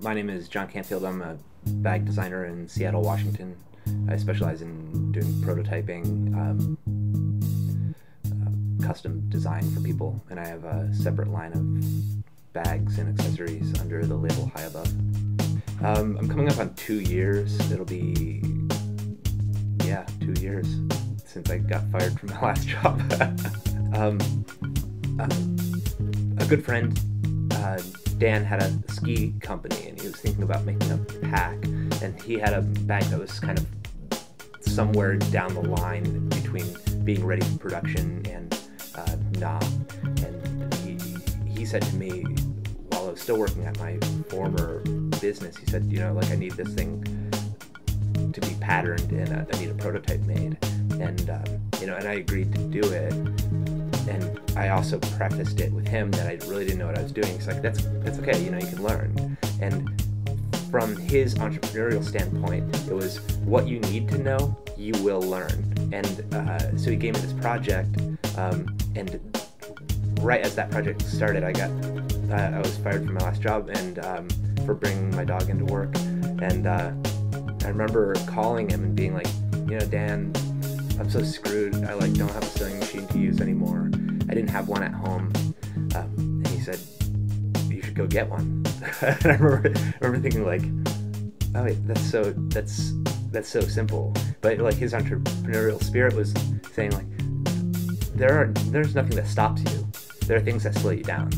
My name is John Canfield. I'm a bag designer in Seattle, Washington. I specialize in doing prototyping, custom design for people, and I have a separate line of bags and accessories under the label High Above. I'm coming up on 2 years. It'll be, 2 years since I got fired from my last job. A good friend, Dan, had a ski company, and he was thinking about making a pack, and he had a bag that was kind of somewhere down the line between being ready for production and not. And he said to me, while I was still working at my former business, he said, I need this thing to be patterned, and I need a prototype made. And and I agreed to do it. And I also prefaced it with him that I really didn't know what I was doing. He's like, that's okay, you can learn. And from his entrepreneurial standpoint, it was what you need to know, you will learn. And so he gave me this project, and right as that project started, I was fired from my last job, and for bringing my dog into work. And I remember calling him and being like, Dan, I'm so screwed. I don't have a sewing machine to use anymore. I didn't have one at home. And he said, you should go get one. And I remember thinking oh wait, that's so simple. But his entrepreneurial spirit was saying there's nothing that stops you. There are things that slow you down.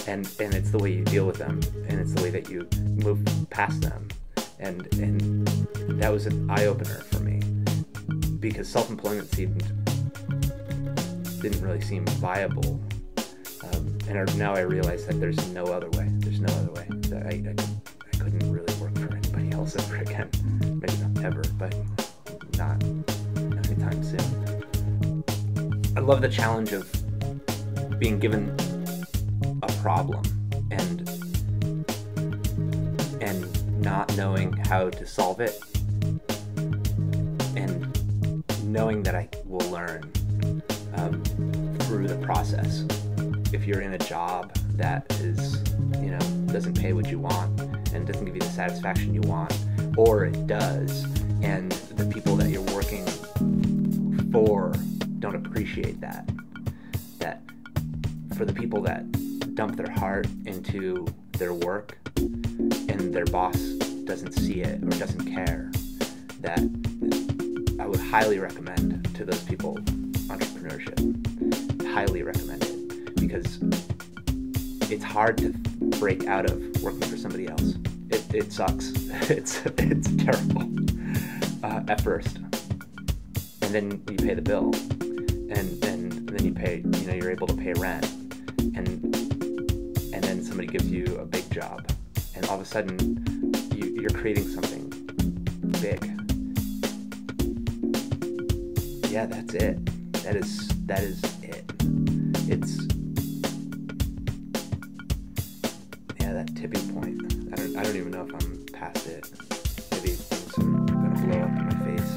And it's the way you deal with them, and it's the way that you move past them. And that was an eye-opener for me, because self-employment didn't really seem viable. And now I realize that there's no other way. There's no other way. That I couldn't really work for anybody else ever again. Maybe not ever, but not anytime soon. I love the challenge of being given a problem and not knowing how to solve it, and knowing that I will learn through the process. If you're in a job that is, doesn't pay what you want and doesn't give you the satisfaction you want, or it does, and the people that you're working for don't appreciate that for the people that dump their heart into their work and their boss doesn't see it or doesn't care, that I would highly recommend to those people entrepreneurship. Highly recommend it, because it's hard to break out of working for somebody else. It sucks. It's terrible at first, and then you pay the bill, and then you pay. You're able to pay rent, and then somebody gives you a big job, and all of a sudden you're creating something big. Yeah, that's it. That is it. It's that tipping point. I don't even know if I'm past it. Maybe things are gonna blow up in my face.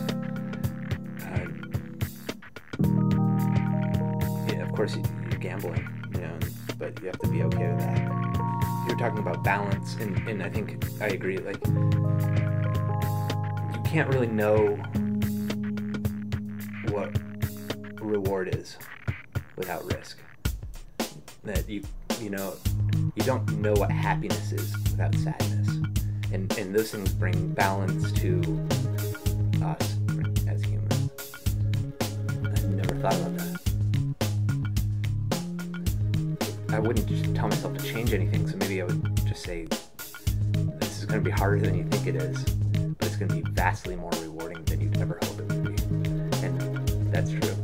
Of course you're gambling, but you have to be okay with that. You're talking about balance, and I think I agree. You can't really know what reward is without risk. That you don't know what happiness is without sadness, and those things bring balance to us as humans. I never thought about that. I wouldn't just tell myself to change anything, so maybe I would just say, this is going to be harder than you think it is, but it's going to be vastly more rewarding than you'd ever hope it would be. And that's true.